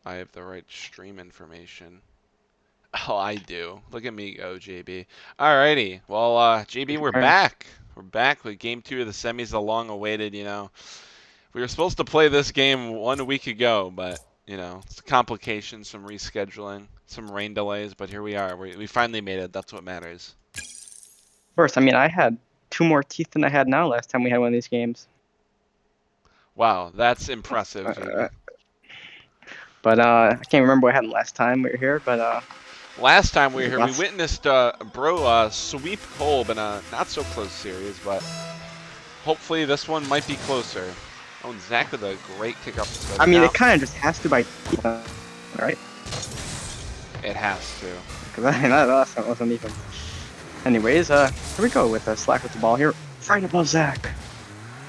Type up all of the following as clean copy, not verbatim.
I have the right stream information. Oh, I do. Look at me go, JB. Alrighty. Well, JB, we're back. We're back with game 2 of the semis, the long-awaited, We were supposed to play this game 1 week ago, but, it's complications, some rescheduling, some rain delays, but here we are. We finally made it. That's what matters. First, I mean, I had 2 more teeth than I had now last time we had one of these games. Wow, that's impressive, JB. But I can't remember what happened last time we were here, but Last time we were here, we witnessed Bro sweep Kolb in a not-so-close series, but hopefully this one might be closer. Oh, and Zach with a great kick up. I mean, it kind of just has to by right? It has to. Because that wasn't even. Anyways, here we go with Slack with the ball here. Right above Zach.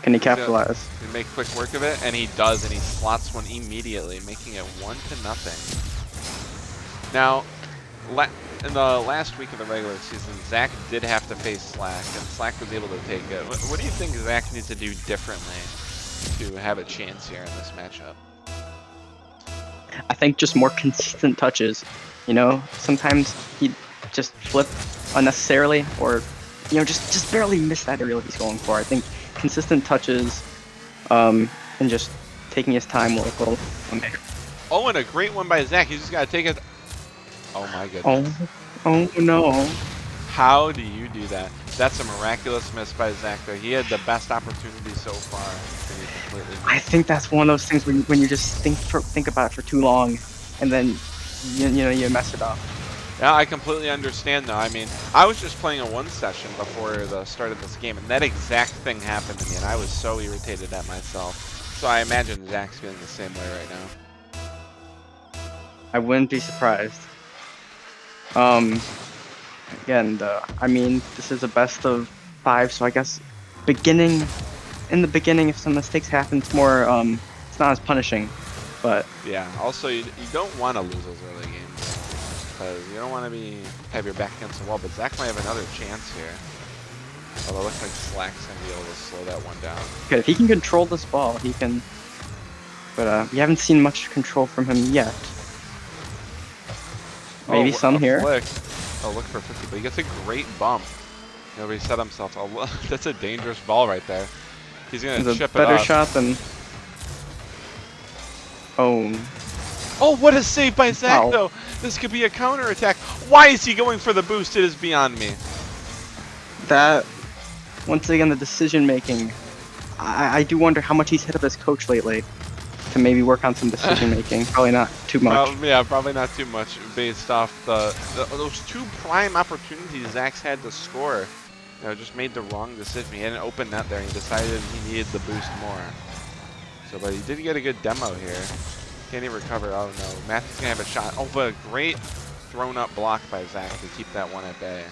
Can he capitalize? He make quick work of it, and he does, and he slots one immediately, making it 1-0. Now, in the last week of the regular season, Zach did have to face Slack, and Slack was able to take it. What do you think Zach needs to do differently to have a chance here in this matchup? I think just more consistent touches. Sometimes he just flip unnecessarily, or just barely miss that area he's going for. I think consistent touches, and just taking his time will make. Oh, and a great one by Zach. He's just got to take it. Oh my goodness. Oh no. How do you do that? That's a miraculous miss by Zach, though. He had the best opportunity so far. And he completely missed. I think that's one of those things when you just think about it for too long, and then you mess it up. Yeah, I completely understand, though. I mean, I was just playing a 1 session before the start of this game, and that exact thing happened to me, and I was so irritated at myself. So I imagine Zach's feeling the same way right now. I wouldn't be surprised. Again, I mean, this is a best of 5, so I guess in the beginning, if some mistakes happen, it's more, it's not as punishing, but... Yeah, also, you don't want to lose those early games, because you don't want to have your back against the wall, but Zach might have another chance here. Although it looks like Slack's going to be able to slow that one down. Good, if he can control this ball, he can... But, we haven't seen much control from him yet. Maybe some here. Flick. Oh, look for 50, but he gets a great bump. He set himself. Oh, that's a dangerous ball right there. He's going to chip it off. Better shot than... Oh. Oh, what a save by Zach, though. This could be a counterattack. Why is he going for the boost? It is beyond me. That, once again, the decision-making. I do wonder how much he's hit up his coach lately to maybe work on some decision-making. Probably not too much. Yeah, probably not too much based off those 2 prime opportunities Zach's had to score. Just made the wrong decision. He had an open net there, and he decided he needed the boost more. So, but he did get a good demo here. Can he recover? Oh no, Matthew's gonna have a shot. Oh, but a great thrown-up block by Zach to keep that one at bay.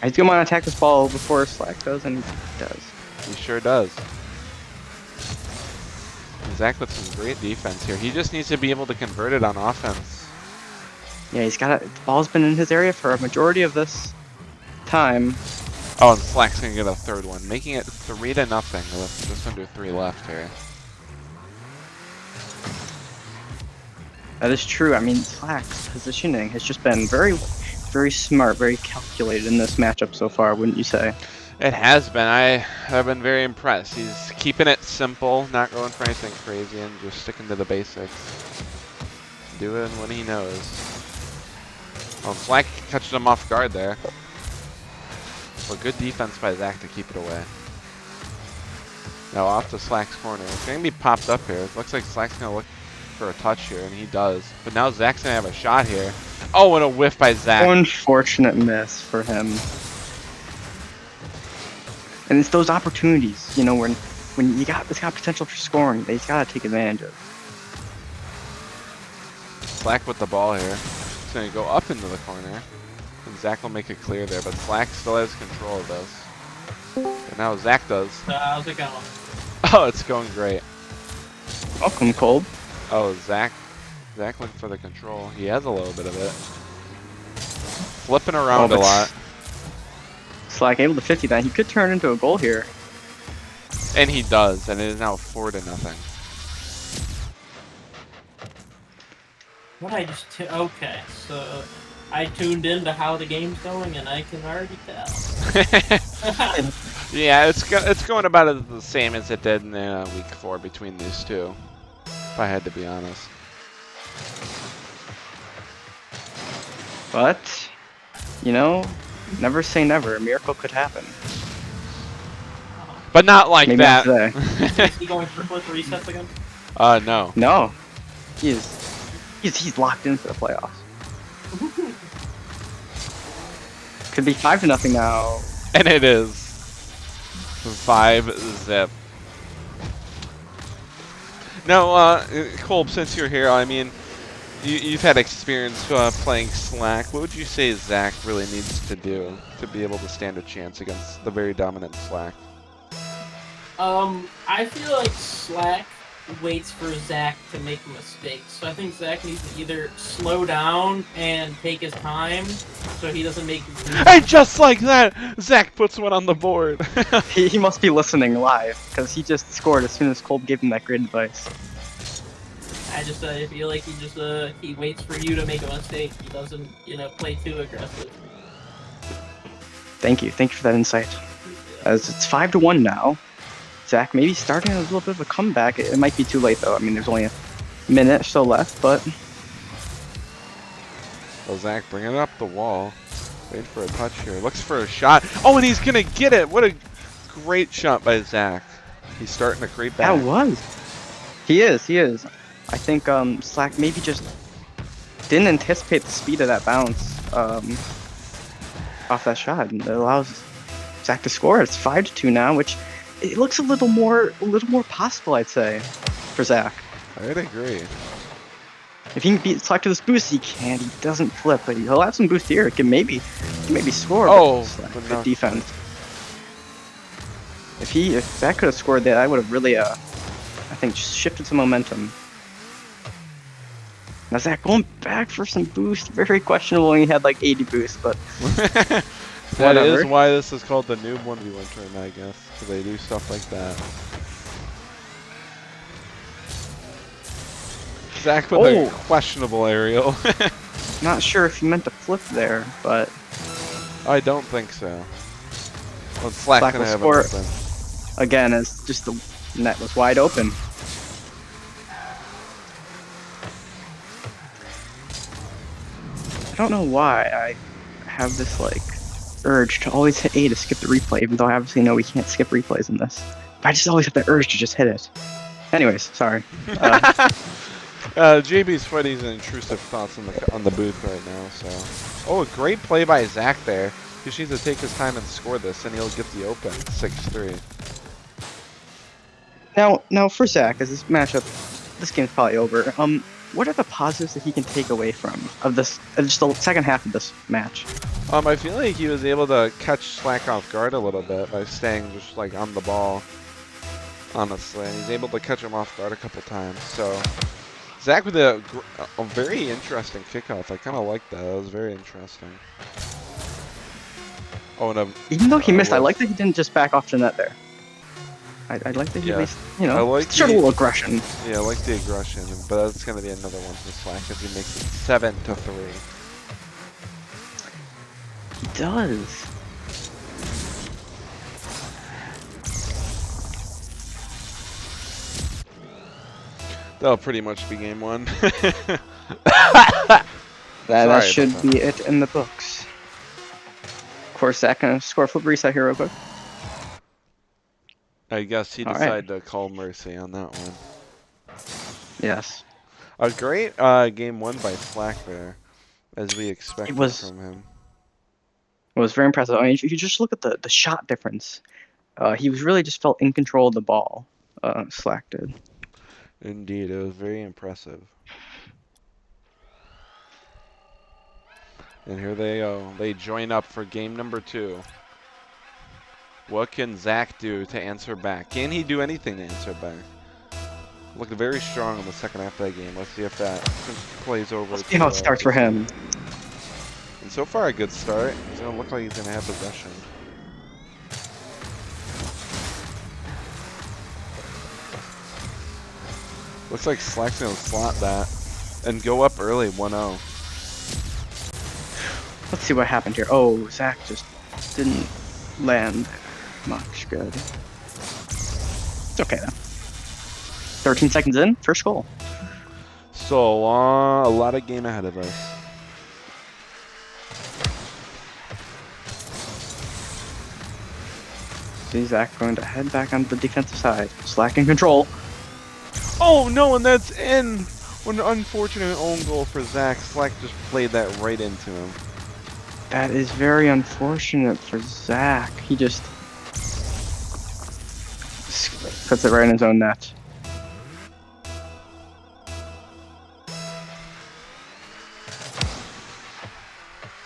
He's gonna want to attack this ball before Slack does, and he does. He sure does. Zach with some great defense here. He just needs to be able to convert it on offense. Yeah, the ball's been in his area for a majority of this time. Oh, and Slack's gonna get a third one, making it 3-0 with just under 3 left here. That is true. I mean, Slack's positioning has just been very, very smart, very calculated in this matchup so far, wouldn't you say? It has been. I've been very impressed. He's keeping it simple, not going for anything crazy, and just sticking to the basics. Doing what he knows. Well, Slack catching him off guard there. But good defense by Zach to keep it away. Now off to Slack's corner. It's going to be popped up here. It looks like Slack's going to look for a touch here, and he does. But now Zach's going to have a shot here. Oh, and a whiff by Zach. Unfortunate miss for him. And it's those opportunities, when you got potential for scoring, he's got to take advantage of. Slack with the ball here. He's going to go up into the corner. And Zach will make it clear there, but Slack still has control of this. And now Zach does. How's it going? Oh, it's going great. Welcome, Kolb. Oh, Zach looking for the control. He has a little bit of it. Flipping around a lot. Slack able to 50 that. He could turn into a goal here. And he does, and it is now 4-0. What I just okay, so I tuned into how the game's going, and I can already tell. Yeah, it's going about the same as it did in week 4 between these two. If I had to be honest. But, you know, never say never. A miracle could happen. But not like Maybe not that. today. Is he going for flip resets again? No. No, he's locked in for the playoffs. Could be 5-0 now. And it is 5-zip. No, Kolb, since you're here, I mean, you've had experience playing Slack. What would you say Zach really needs to do to be able to stand a chance against the very dominant Slack? I feel like Slack waits for Zach to make a mistake. So I think Zach needs to either slow down and take his time so he doesn't make And just like that, Zach puts one on the board. He must be listening live because he just scored as soon as Kolb gave him that great advice. I feel like he waits for you to make a mistake. He doesn't, play too aggressive. Thank you for that insight. As it's 5-1 now. Zach maybe starting a little bit of a comeback. It might be too late though. I mean, there's only a minute or so left, but. Well, Zach bringing up the wall. Waiting for a touch here. Looks for a shot. Oh, and he's going to get it. What a great shot by Zach. He's starting to creep back. That was. He is. I think Slack maybe just didn't anticipate the speed of that bounce off that shot, and it allows Zach to score. It's 5-2 now, which it looks a little more possible, I'd say, for Zach. I'd agree. If he can beat Slack to this boost, he can. He doesn't flip, but he'll have some boost here. He can maybe score. Oh, but good defense. If Zach could have scored that, I would have really, I think, just shifted some momentum. Now Zach going back for some boost. Very questionable when he had like 80 boost, but That is why this is called the Noob 1v1 tournament, I guess. Because they do stuff like that. Zach with a questionable aerial. Not sure if he meant to flip there, but I don't think so. Well, Slack will gonna have score it open. again as just the net was wide open. I don't know why I have this like urge to always hit A to skip the replay, even though I obviously know we can't skip replays in this. But I just always have the urge to just hit it. Anyways, sorry. JB's fighting his intrusive thoughts on the booth right now. So, a great play by Zach there. He just needs to take his time and score this, and he'll get the open 6-3. Now for Zach, as this matchup, this game's probably over. What are the positives that he can take away from just the second half of this match? I feel like he was able to catch Slack off guard a little bit by staying just like on the ball. Honestly, and he's able to catch him off guard a couple times. So Zach with a very interesting kickoff. I kind of like that. That was very interesting. Oh, and even though he missed, I like that he didn't just back off the net there. I like that he at least, showed a little aggression. Yeah, I like the aggression, but that's going to be another one for Slack as he makes it 7-3. He does. That'll pretty much be game one. that should be it in the books. Of course, Zach can score a flip reset here real quick. I guess he decided to call mercy on that one. Yes. A great game won by Slack there, as we expected from him. It was very impressive. I mean, if you just look at the shot difference, he was really just felt in control of the ball. Slack did. Indeed, it was very impressive. And here they go. They join up for game number 2. What can Zach do to answer back? Can he do anything to answer back? Looked very strong in the second half of that game. Let's see if that plays over. Let's see how it starts for him. And so far, a good start. He's going to look like he's going to have possession. Looks like Slack's going to slot that. And go up early, 1-0. Let's see what happened here. Oh, Zach just didn't land much good. It's okay though. 13 seconds in, first goal. So a lot of game ahead of us. See Zach going to head back on the defensive side. Slack in control. Oh no, and that's in! What an unfortunate own goal for Zach. Slack just played that right into him. That is very unfortunate for Zach. He just puts it right in his own net.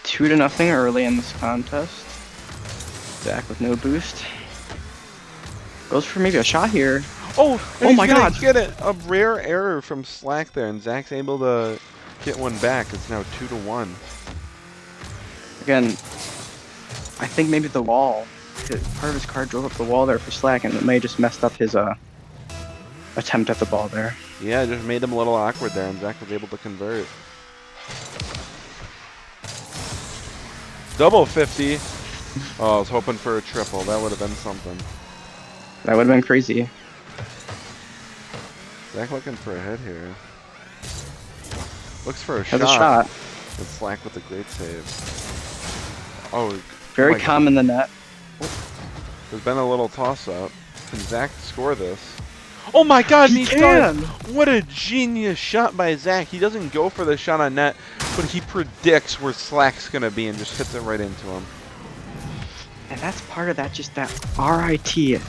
Two to nothing early in this contest. Zach with no boost. Goes for maybe a shot here. Oh my God. Get it! A rare error from Slack there, and Zach's able to get one back. It's now 2-1. Again, I think maybe the wall, part of his card drove up the wall there for Slack, and it may just messed up his attempt at the ball there. Yeah, it just made him a little awkward there, and Zach was able to convert. Double 50. Oh, I was hoping for a triple. That would have been something. That would have been crazy. Zach looking for a hit here. Looks for a Has shot. a shot. And Slack with a great save. Oh, Very my calm in the net. There's been a little toss-up. Can Zach score this? Oh my God, He can! can! What a genius shot by Zach. He doesn't go for the shot on net, but he predicts where Slack's gonna be and just hits it right into him. And that's part of that, just that RIT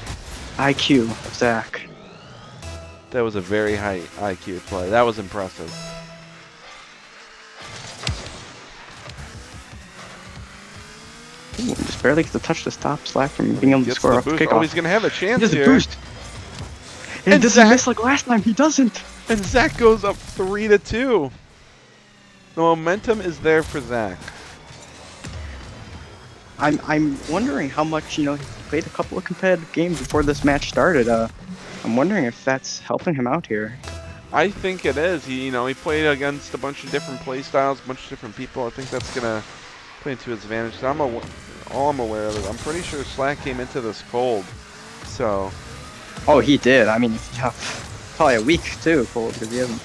IQ of Zach. That was a very high IQ play. That was impressive. Ooh, just barely gets to touch to stop Slack from being able to Gets score the off the boost. kickoff. Oh, he's gonna have a He chance does a here. boost. And And does he Zach- miss like last time? He doesn't. And Zach goes up 3-2. The momentum is there for Zach. I'm wondering how much, he played a couple of competitive games before this match started. I'm wondering if that's helping him out here. I think it is. He played against a bunch of different play styles, a bunch of different people. I think that's gonna play to his advantage. So all I'm aware of is I'm pretty sure Slack came into this cold. So Oh, he did. I mean, yeah, probably a week too, cold, because he hasn't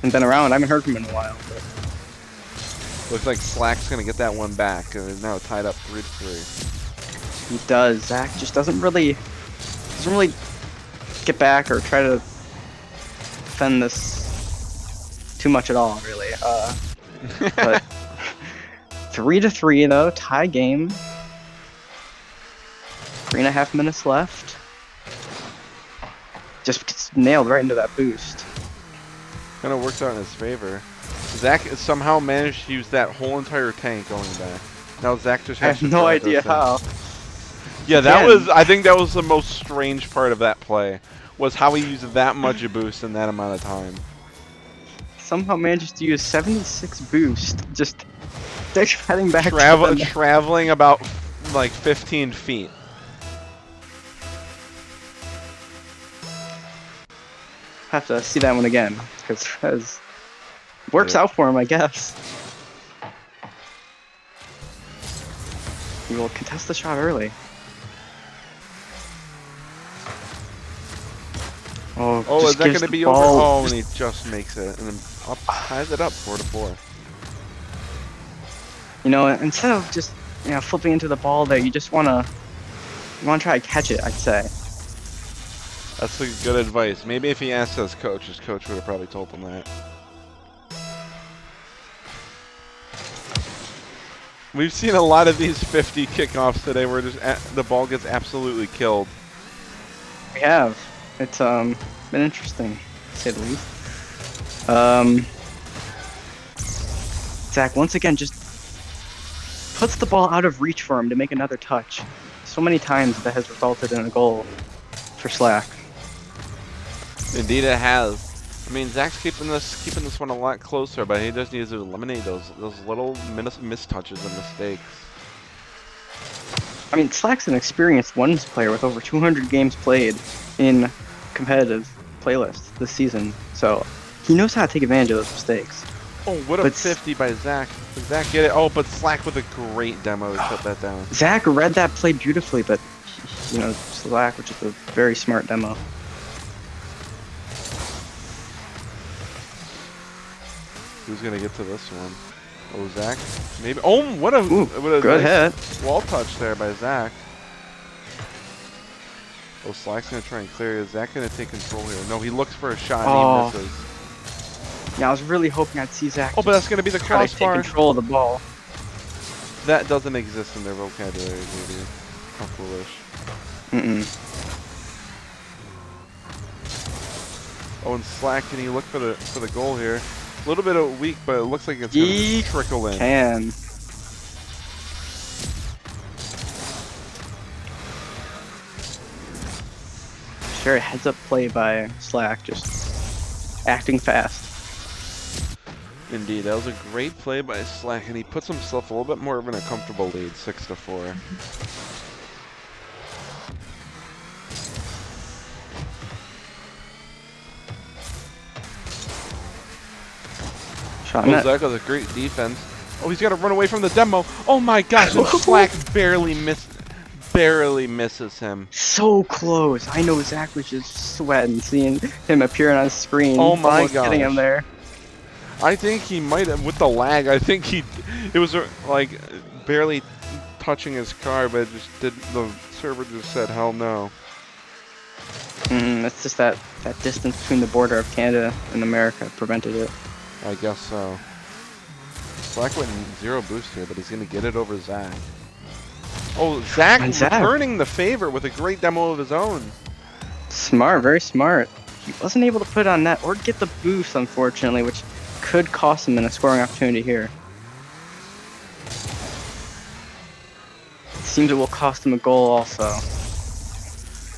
been around. I haven't heard from him in a while. But looks like Slack's gonna get that one back, and is now tied up 3-3. he does. Zach just doesn't really get back or try to defend this too much at all, really. But 3-3 though, tie game. 3.5 minutes left. Just gets nailed right into that boost. Kind of works out in his favor. Zach somehow managed to use that whole entire tank going back. Now Zach just I has have to no drive idea those how. things. Yeah, Again. I think that was the most strange part of that play, was how he used that much a boost in that amount of time. Somehow manages to use 76 boost. Just heading back. Traveling about like 15 feet. Have to see that one again because works out for him, I guess. He will contest the shot early. Oh, Oh, just is that gives going to the be over? ball- Oh, and he just makes it, and then ties it up 4-4. Instead of just flipping into the ball there, you want to try to catch it, I'd say. That's good advice. Maybe if he asked his coach would have probably told him that. We've seen a lot of these 50 kickoffs today where the ball gets absolutely killed. We have. It's been interesting, to say the least. Zach once again just puts the ball out of reach for him to make another touch. So many times that has resulted in a goal for Slack. Indeed, it has. I mean, Zach's keeping this one a lot closer, but he just needs to eliminate those little mistouches and mistakes. I mean, Slack's an experienced ones player with over 200 games played in competitive playlists this season, so he knows how to take advantage of those mistakes. Oh, what a But 50 by Zach. Did Zach get it? Oh, but Slack with a great demo to shut that down. Zach read that play beautifully, but you know, Slack, which is a very smart demo. Who's gonna get to this one? Oh, Zach? Maybe. Oh, what a Good nice hit. wall touch there by Zach. Oh, Slack's gonna try and clear. Is Zach gonna take control here? No, he looks for a shot and he misses. Yeah, I was really hoping I'd see Zach. Oh, but that's gonna be the try to take crossbar. control of the ball. That doesn't exist in their vocabulary, maybe. How foolish. Oh, and Slack, can he look for the goal here? A little bit of weak, but it looks like it's gonna just trickle in. Can. Sure, heads up play by Slack, just acting fast. Indeed, that was a great play by Slack, and he puts himself a little bit more of in a comfortable lead, 6-4. Shot Oh, net. Zach with a great defense. Oh, he's got to run away from the demo. Oh my gosh, and Slack barely misses him. So close. I know Zach was just sweating seeing him appearing on screen. Oh my almost getting him gosh. there. I think he might have, with the lag, I think it was like barely touching his car, but the server just said, hell no. It's just that distance between the border of Canada and America prevented it. I guess so. Slack went 0 boost here, but he's going to get it over Zach. Oh, Zach returning the favor with a great demo of his own. Smart, very smart. He wasn't able to put it on net or get the boost, unfortunately, which could cost him in a scoring opportunity here. It seems it will cost him a goal also.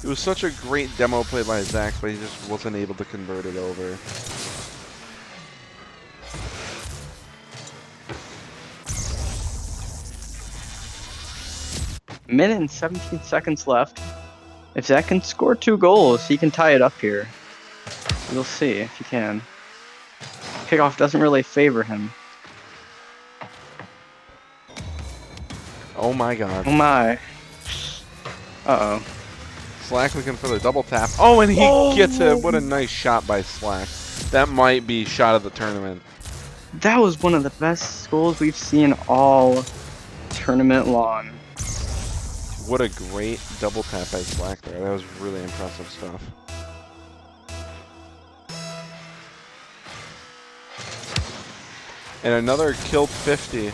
It was such a great demo play by Zach, but he just wasn't able to convert it over. Minute and 17 seconds left. If Zach can score 2 goals, he can tie it up here. We'll see if he can. Kickoff doesn't really favor him. Oh my god. Oh my. Uh-oh. Slack looking for the double tap. Oh, and he gets it. What a nice shot by Slack. That might be shot of the tournament. That was one of the best goals we've seen all tournament long. What a great double tap by Slack there. That was really impressive stuff. And another killed 50.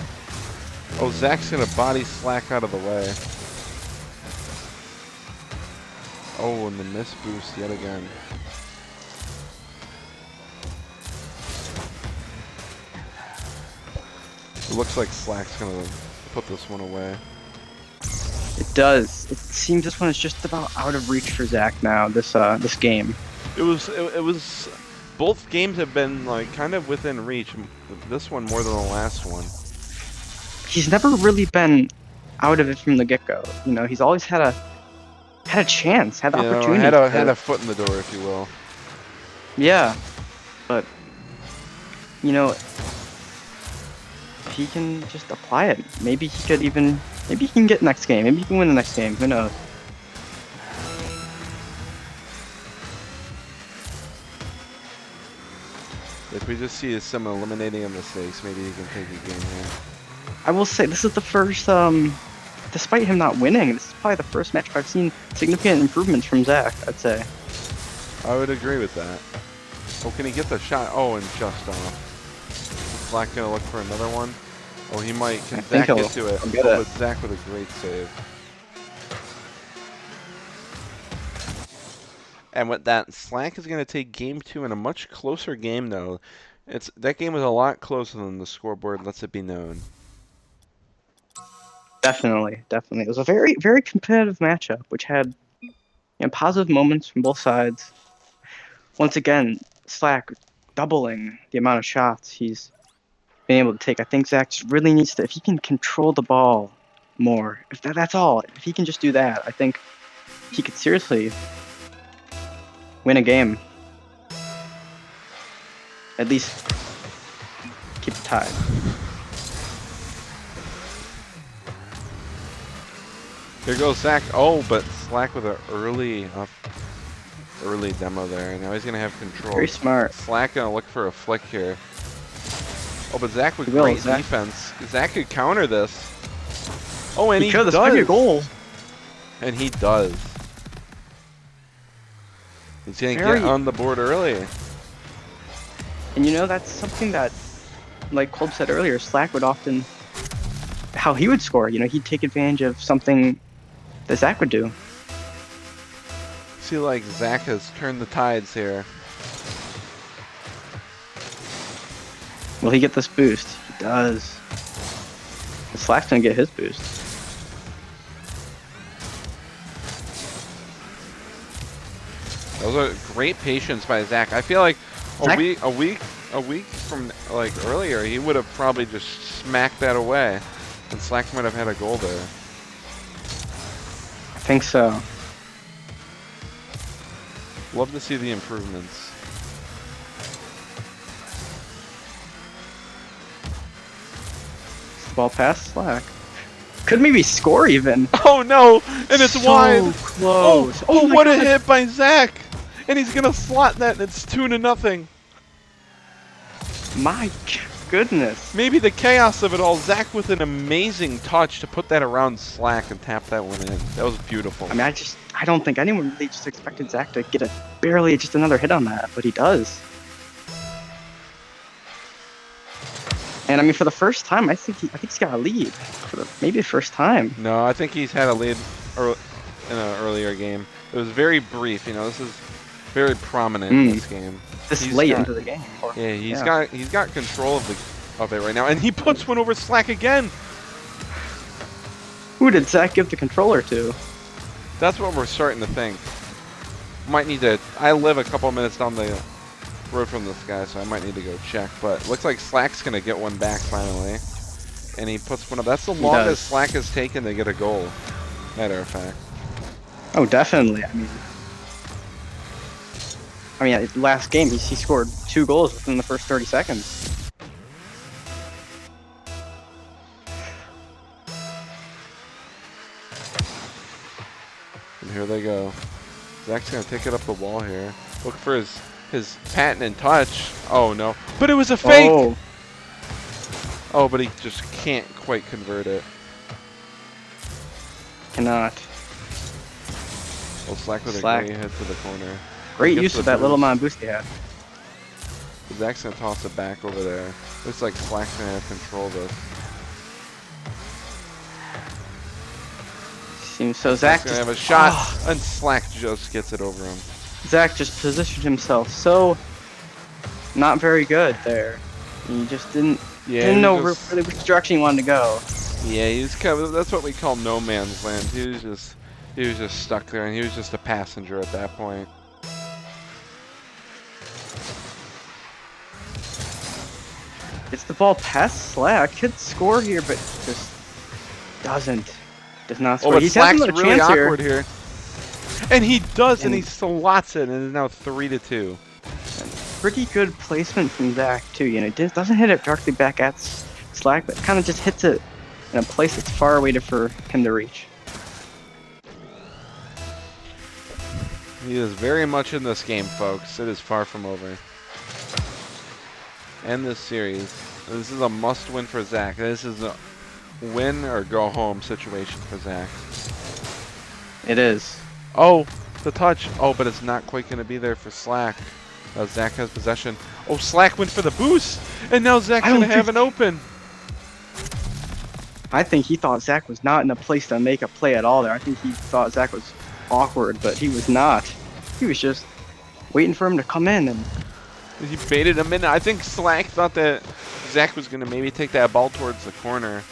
Oh, Zach's gonna body Slack out of the way. Oh, and the miss boost yet again. It looks like Slack's gonna put this one away. It does. It seems this one is just about out of reach for Zach now. This game. It was. Both games have been like kind of within reach. This one more than the last one. He's never really been out of it from the get-go. You know, he's always had a chance, had the opportunity. Had a foot in the door, if you will. Yeah, but you know, if he can just apply it, maybe he can get next game. Maybe he can win the next game. Who knows? If we just see some eliminating of mistakes, maybe he can take a game here. I will say this is the first, despite him not winning, this is probably the first match I've seen significant improvements from Zach, I'd say. I would agree with that. Oh, can he get the shot? Oh, and just off. Slack gonna look for another one. Oh, he might. Can Zach get to it? Oh, but Zach with a great save. And with that, Slack is going to take game 2 in a much closer game, though. That game was a lot closer than the scoreboard lets it be known. Definitely, definitely. It was a very, very competitive matchup, which had positive moments from both sides. Once again, Slack doubling the amount of shots he's been able to take. I think Zach just really needs to, if he can control the ball more, that's all. If he can just do that, I think he could seriously win a game. at least keep it tied. Here goes Zach. Oh, but Slack with an early demo there. Now he's gonna have control. Very smart. Slack gonna look for a flick here. Oh, but Zach with Will, great Zach. defense. Zach could counter this. Oh, and he could. does. This might be a goal. And he does. He's gonna Very- get on the board early. And you know, that's something that, like Kolb said earlier, Slack would often, how he would score. You know, he'd take advantage of something that Zach would do. See, like Zach has turned the tides here. Will he get this boost? He does. And Slack's gonna get his boost. That was a great patience by Zach. I feel like Zach- a week from like earlier, he would have probably just smacked that away, and Slack might have had a goal there. I think so. Love to see the improvements. Ball past Slack. Could maybe score even. Oh no! And it's So wide. close. Oh, my what a God. hit by Zach! And he's gonna slot that, and it's 2-0. My goodness. Maybe the chaos of it all. Zach with an amazing touch to put that around Slack and tap that one in. That was beautiful. I mean, I don't think anyone really just expected Zach to get barely just another hit on that, but he does. And I mean, for the first time, I think he's got a lead. Maybe the first time. No, I think he's had a lead in an earlier game. It was very brief. You know, this is very prominent in this game. This He's late got- into the game. Yeah, he's got control of it right now, and he puts one over Slack again. Who did Zach give the controller to? That's what we're starting to think. Might need to. I live a couple minutes down the road from this guy, so I might need to go check. But looks like Slack's gonna get one back finally, and he puts one up. That's the longest Slack has taken to get a goal. Matter of fact. Oh, definitely. I mean, last game he scored 2 goals within the first 30 seconds. And here they go. Zach's gonna take it up the wall here. Look for his patent and touch. Oh no! But it was a fake. Oh, Oh, but he just can't quite convert it. cannot. Well, Slack with Slack. a great hit to the corner. Great Gets use the of that little boost. amount of boost he had. Zach's gonna toss it back over there. Looks like Slack's gonna have control of this. Seems so. Zach He's gonna just, have a shot, Oh, and Slack just gets it over him. Zach just positioned himself so not very good there. He just didn't know really which direction he wanted to go. Yeah, he's kind of, that's what we call no man's land. He was just stuck there, and he was just a passenger at that point. It's the ball past Slack. Could score here, but just doesn't. Does not Oh, score. but He's Slack's having a really chance awkward here. And he does, and he And- slots it, and it's now 3-2. Pretty good placement from Zach too. You know, doesn't hit it directly back at Slack, but kind of just hits it in a place that's far away for him to reach. He is very much in this game, folks. It is far from over. And this series, this is a must-win for Zach. This is a win or go home situation for Zach. It is. Oh, the touch. Oh, but it's not quite going to be there for Slack. Zach has possession. Oh, Slack went for the boost, and now Zach's going to have an open. I think he thought Zach was not in a place to make a play at all there. I think he thought Zach was awkward, but he was not. He was just waiting for him to come in, and He baited him in. I think Slack thought that Zach was going to maybe take that ball towards the corner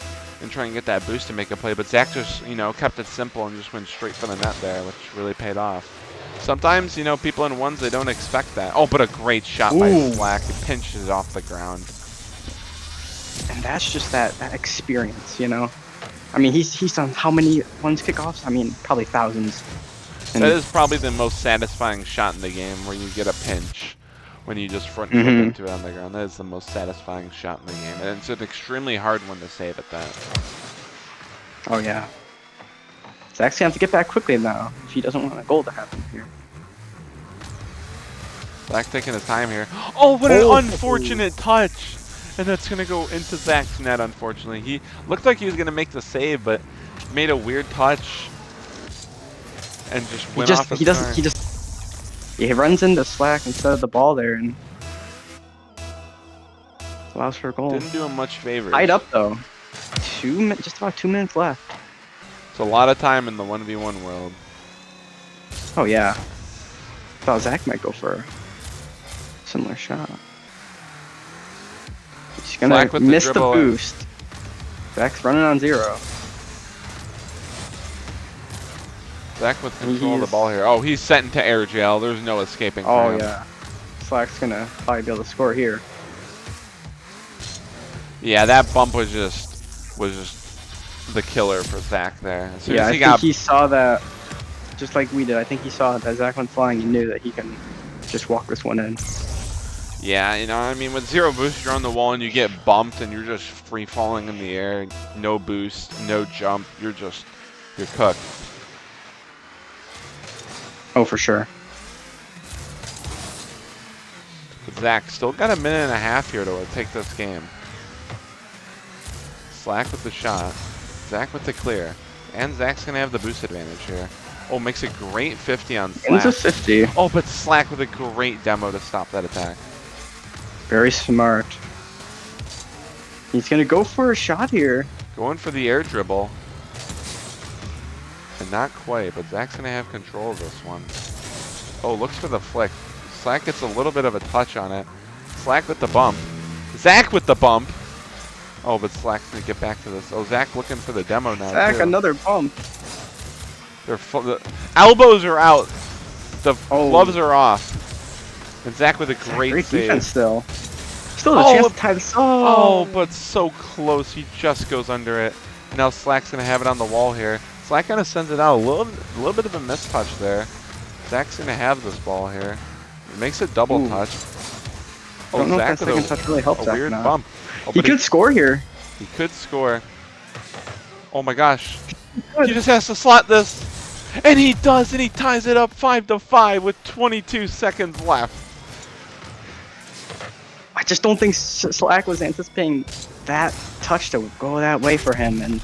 and try and get that boost to make a play, but Zach just, kept it simple and just went straight for the net there, which really paid off. Sometimes, people in ones, they don't expect that. Oh, but a great shot by Ooh. Slack. He pinched it off the ground. and that's just that experience, you know. I mean, he's done how many ones kickoffs? I mean, probably thousands. And That is probably the most satisfying shot in the game, where you get a pinch. when you just front flip into it on the ground. That is the most satisfying shot in the game, and it's an extremely hard one to save at that. Oh yeah. Zach's gonna have to get back quickly now if he doesn't want a goal to happen here. Zach taking his time here. Oh, what an unfortunate touch! And that's gonna go into Zach's net, unfortunately. He looked like he was gonna make the save, but made a weird touch and just went off his turn. He runs into Slack instead of the ball there and allows for a goal. Didn't do him much favors. Tied up though. Just about 2 minutes left. It's a lot of time in the 1v1 world. Oh yeah. Thought Zach might go for a similar shot. He's gonna miss the boost. Zach's running on 0. Zach with control of the ball here. Oh, he's sent into air jail. There's no escaping from him. Oh yeah. Slack's gonna probably be able to score here. Yeah, that bump was just the killer for Zach there. As soon as I think he saw that just like we did. I think he saw that Zach went flying. He knew that he can just walk this one in. Yeah, you know, I mean, with 0 boost, you're on the wall and you get bumped and you're just free falling in the air. No boost, no jump. You're cooked. Oh, for sure. But Zach still got a minute and a half here to take this game. Slack with the shot. Zach with the clear. And Zach's going to have the boost advantage here. Oh, makes a great 50 on Slack. It's a 50. Oh, but Slack with a great demo to stop that attack. Very smart. He's going to go for a shot here. Going for the air dribble. And not quite, but Zach's going to have control of this one. Oh, looks for the flick. Slack gets a little bit of a touch on it. Slack with the bump. Zach with the bump. Oh, but Slack's going to get back to this. Oh, Zach looking for the demo now, Zach, too. another bump. The elbows are out. The gloves are off. And Zach with a great save. Defense still. Still a chance to tie this. Oh, but so close. He just goes under it. Now Slack's going to have it on the wall here. Slack kind of sends it out. A little bit of a mistouch there. Zach's going to have this ball here. It makes a double touch. I don't know if that second touch really helps Zach weird now. Bump. Oh, he could score here. He could score. Oh my gosh. He just has to slot this. And he does, and he ties it up 5-5 with 22 seconds left. I just don't think Slack was anticipating that touch to go that way for him, and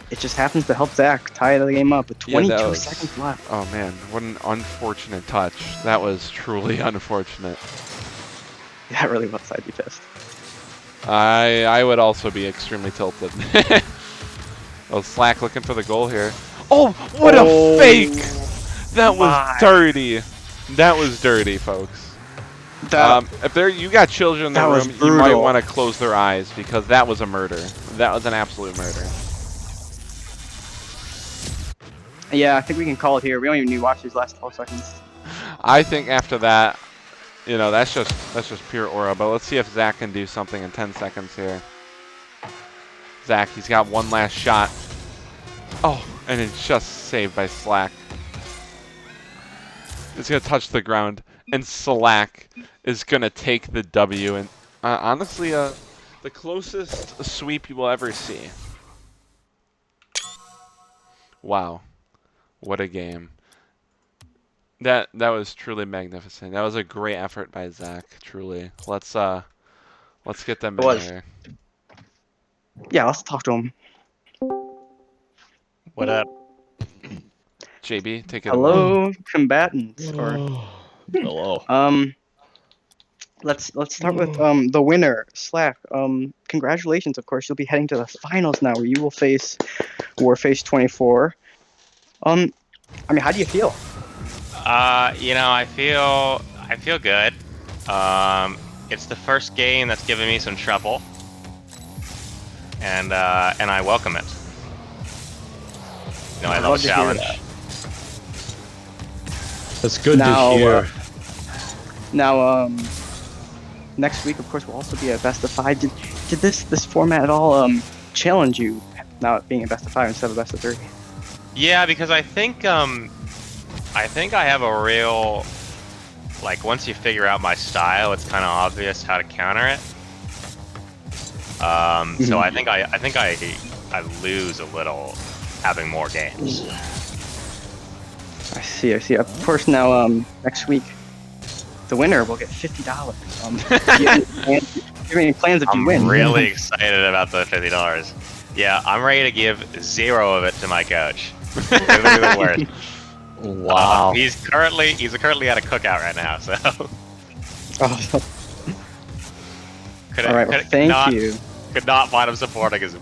it just happens to help Zach tie the game up with 22 seconds left. Oh man, what an unfortunate touch. That was truly unfortunate. That really was. I'd be pissed. I would also be extremely tilted. Oh, Slack looking for the goal here. Oh, what a fake! That was dirty. That was dirty, folks. If you got children in the room, you might want to close their eyes because that was a murder. That was an absolute murder. Yeah, I think we can call it here. We don't even need to watch these last 12 seconds. I think after that, you know, that's just pure aura. But let's see if Zach can do something in 10 seconds here. Zach, he's got one last shot. Oh, and it's just saved by Slack. It's going to touch the ground. And Slack is going to take the W. And honestly, the closest sweep you will ever see. Wow. What a game. That was truly magnificent. That was a great effort by Zach, truly. Let's get them in there. Yeah, let's talk to him. What up? JB, take it Hello, away. combatants. Hello. Let's start with the winner, Slack. Congratulations, of course. You'll be heading to the finals now, where you will face Warface 24. I mean, how do you feel? You know, I feel good. It's the first game that's given me some trouble, and I welcome it. You know, I love a challenge. That's good to hear. Now, next week, of course, will also be a best of 5. Did this format at all challenge you? Now it being a best of 5 instead of a best of 3. Yeah, because I think I have a real like once you figure out my style, it's kind of obvious how to counter it. So I think I lose a little having more games. I see. Of course, now next week, the winner will get $50. Do you have any plans if you win? I'm really excited about the $50. Yeah, I'm ready to give 0 of it to my coach. Literally the worst. Wow. He's currently at a cookout right now, so. All right. Well, thank you. Could not find him supporting his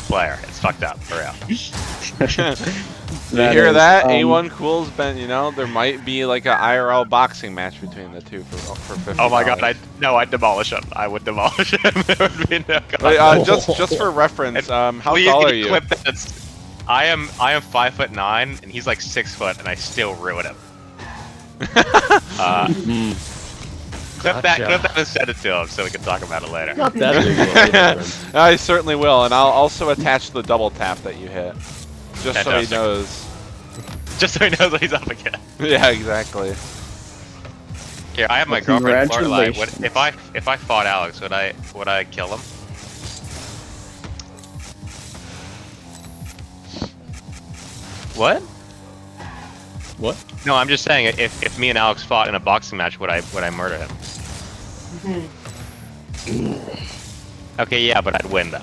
player. It's fucked up for real. You hear that? A1 Cool's been, you know, there might be like an IRL boxing match between the two for $50. Oh my god, I'd demolish him. I would demolish him. There would be no Wait, just for reference, how tall are you? I am 5'9" and he's like 6 foot, and I still ruin him. Clip that and send it to him so we can talk about it later. Not that big of a difference. I certainly will, and I'll also attach the double tap that you hit, just so he knows. Just so he knows what he's up against. Yeah, exactly. Here, I have my girlfriend in Florida. Like, if I fought Alex, would I kill him? What? What? No, I'm just saying if me and Alex fought in a boxing match, would I murder him? Okay, yeah, but I'd win though.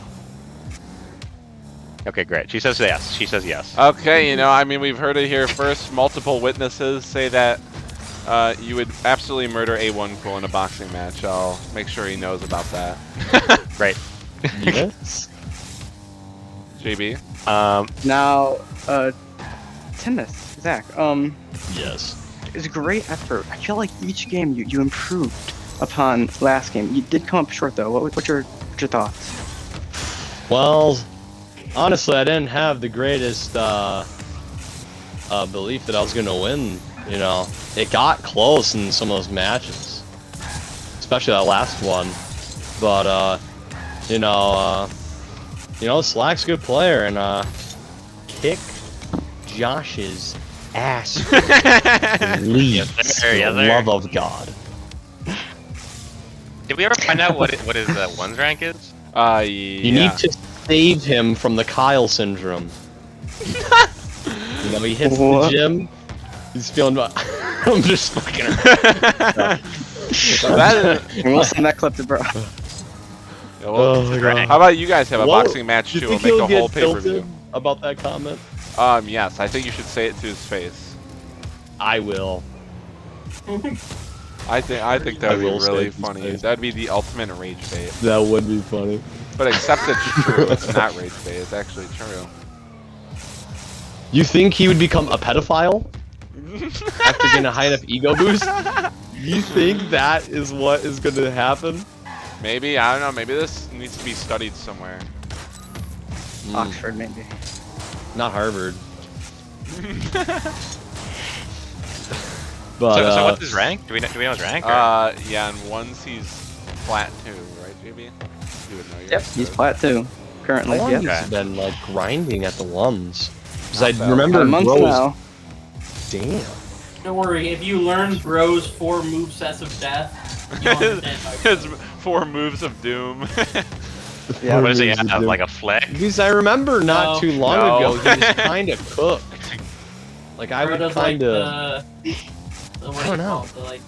Okay, great. She says yes. She says yes. Okay, you know, I mean, we've heard it here first. Multiple witnesses say that you would absolutely murder A1 Cool in a boxing match. I'll make sure he knows about that. Great. Yes. JB? Now, tennis, Zach. Yes. It's a great effort. I feel like each game you improved upon last game. You did come up short though. What's your thoughts? Well, honestly, I didn't have the greatest belief that I was gonna win. You know, it got close in some of those matches, especially that last one. But you know, Slack's a good player, and kick Josh's ass. Please, for the love of God. Did we ever find out what his one's rank is? Yeah. You need to save him from the Kyle syndrome. You know, he hits the gym. He's feeling. I'm just fucking. We'll send that clip to bro. Yeah, well, Oh my God. how about you guys have a boxing match Do too? you We'll think make a he'll whole get pay-per-view. tilted about that comment? Yes, I think you should say it to his face. I will. I think that would be will say really it to his funny. face. That'd be the ultimate rage bait. That would be funny. But except it's true. It's not rage bait. It's actually true. You think he would become a pedophile after getting a high enough ego boost? You think that is what is going to happen? Maybe, I don't know. Maybe this needs to be studied somewhere. Oxford, maybe. Not Harvard. But So what's his rank? Do we know his rank? Or? Yeah, and ones he's flat too, right, JB? You would know yours. Yep, he's flat too. Currently, how long yeah. has he been like grinding at the ones? Because Not I bad. remember A month Rose. now. Damn. Don't worry, if you learn Bro's 4 movesets of death, you'll understand how His 4 moves of doom. Yeah. What does he have? Like a flick? Because I remember not No. too long No. ago he was kind of cooked. Like I Bro would does kind of. the what I do don't you call know. it?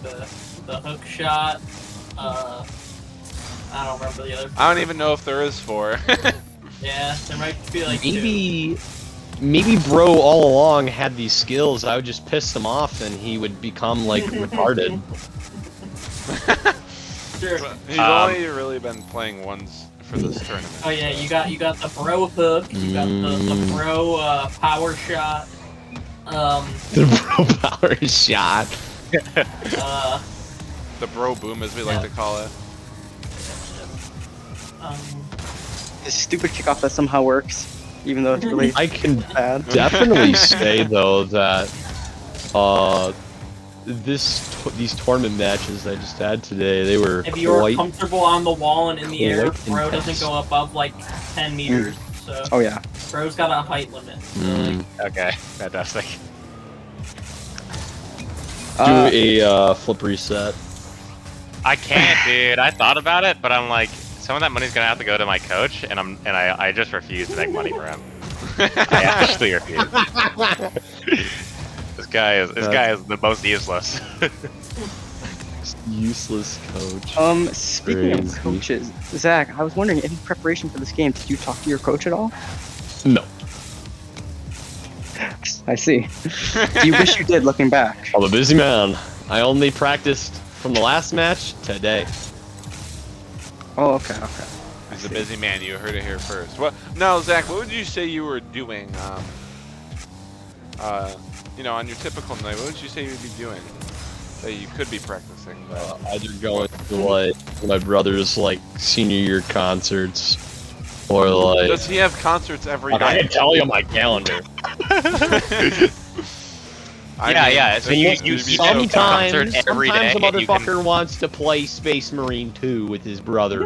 The hook shot. I don't remember the other. I don't even know if there is 4. Yeah, there might be like 2. Maybe Bro all along had these skills. I would just piss him off and he would become like retarded. Sure. He's only really been playing ones for this tournament. Oh yeah, you got the bro hook, you got the bro power shot. The Bro power shot. The bro boom, as we like to call it. His stupid kickoff that somehow works, even though it's really I can bad. definitely say though that these tournament matches I just had today, they were If you're quite. comfortable on the wall and in the air, quite bro intense. doesn't go above like 10 meters. So Oh yeah. bro's got a height limit. So, like, Okay, fantastic. Do a flip reset. I can't, dude. I thought about it, but I'm like, some of that money's gonna have to go to my coach, and I just refuse to make money for him. I actually refuse. This guy is the most useless. Useless coach. Speaking of Crazy. coaches, Zach, I was wondering, in preparation for this game, did you talk to your coach at all? No. I see. Do you wish you did, looking back? I'm a busy man. I only practiced from the last match today. Oh, okay. He's a busy man. You heard it here first. What? No, Zach. What would you say you were doing? You know, on your typical night, what would you say you'd be doing that you could be practicing? But I just going to like my brother's like senior year concerts, or like. does he have concerts every I day? can tell you my calendar. Yeah. So you go to a concert every day. Sometimes a and you can- motherfucker wants to play Space Marine 2 with his brother.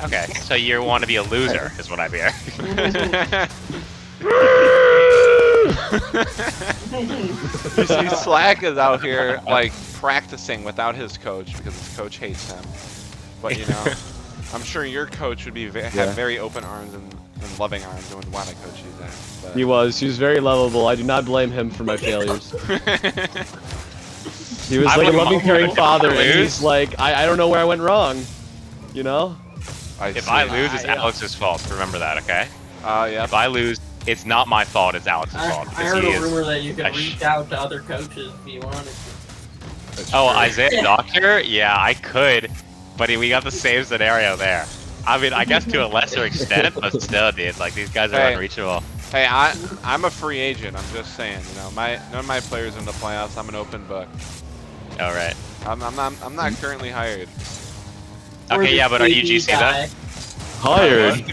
Okay, so you want to be a loser, is what I hear. You see, Slack is out here like practicing without his coach because his coach hates him. But you know, I'm sure your coach would be have very open arms and loving arms and would want to coach you, Zach. But... He was very lovable. I do not blame him for my failures. He was I like a would loving, love caring to father, and lose. he's like, I don't know where I went wrong, you know? If I lose, it's Alex's fault. Remember that, okay? Yeah. If I lose, it's not my fault. It's Alex's fault. I because heard he a is rumor that you could a sh- reach out to other coaches if you wanted to. That's Oh, true. Isaiah Doctor? Yeah, I could, but we got the same scenario there. I mean, I guess to a lesser extent, but still, dude. Like these guys are Hey. unreachable. Hey, I'm a free agent. I'm just saying. You know, none of my players in the playoffs. I'm an open book. All right. I'm not currently hired. Or Okay, the yeah, but are you KD GC guy. Hired.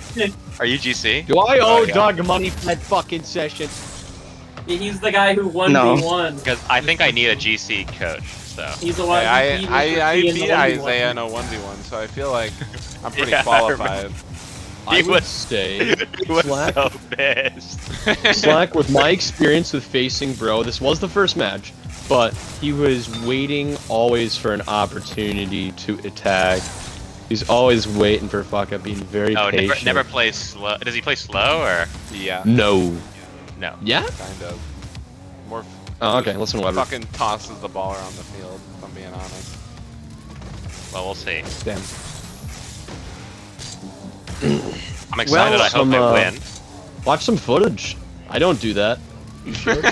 Are you GC? Do I owe yeah. Doug money for that fucking session? He's the guy who 1v1. No. Because I think I need a GC coach. So. He's the one. Hey, he I beat us beat in the 1v1. Isaiah in a 1v1, so I feel like I'm pretty Yeah, I qualified. I He would was- stay. He was Slack. so pissed. Slack, with my experience with facing Bro, this was the first match, but he was waiting always for an opportunity to attack. He's always waiting for fuck up, being very Oh, patient. never plays slow. Does he play slow or Yeah, No. no? Yeah? kind of. More Oh, okay, listen, Weber. fucking tosses the ball around the field, if I'm being honest. Well, we'll see. Damn. I'm excited. I hope some, I win. Watch some footage. I don't do that. You should.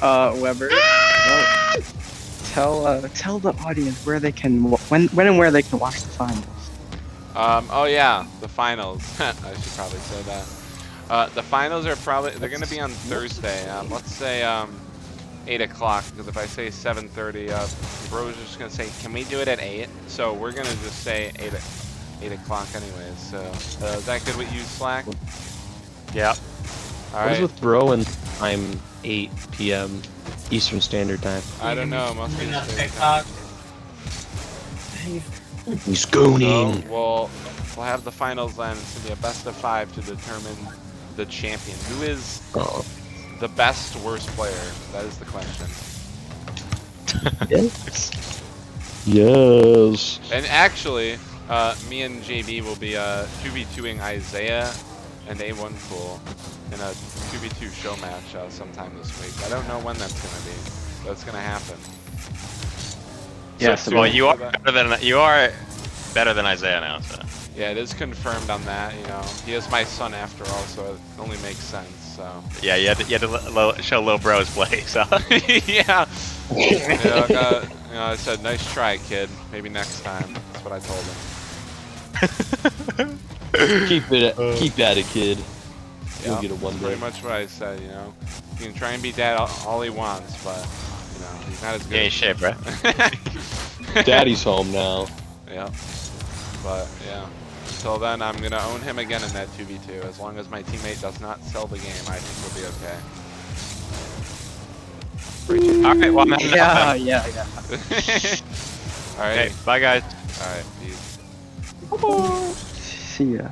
Weber. Well, tell the audience where they can when and where they can watch the finals. Oh yeah, the finals. I should probably say that. The finals are they're gonna be on Thursday. Let's say 8 o'clock, because if I say 7:30, Bro's just gonna say, can we do it at 8? So we're gonna just say 8 o'clock anyways. So is that good with you, Slack? Yeah. All What is right. with Bro and time 8 p.m. Eastern Standard Time? I don't know. Must be Bring the up same time. TikTok. He's So gooning. we'll have the finals then. It's gonna be a best of 5 to determine the champion. Who is Oh. the best worst player? That is the question. Yes. Yes. And actually, me and JB will be 2v2ing Isaiah and A1 Cool in a 2v2 show match sometime this week. I don't know when that's gonna be, but it's gonna happen. Yeah, So Well, soon you are for that. better than Isaiah now. So. Yeah, it is confirmed on that. You know, he is my son after all, so it only makes sense. So Yeah, you had to show Lil Bro's play. So. yeah. I said, nice try, kid. Maybe next time. That's what I told him. Keep at it, kid. You'll Yeah, get it one pretty day. much what I said. You know, he can try and be dad all he wants, but you know, he's not as good. Yeah, ain't shit, bro. Daddy's home now. Yeah. But yeah. Until then, I'm gonna own him again in that 2v2. As long as my teammate does not sell the game, I think we'll be okay. All right, well, I'm heading out Yeah. All right. then. Okay, bye guys. All right. Peace. See ya.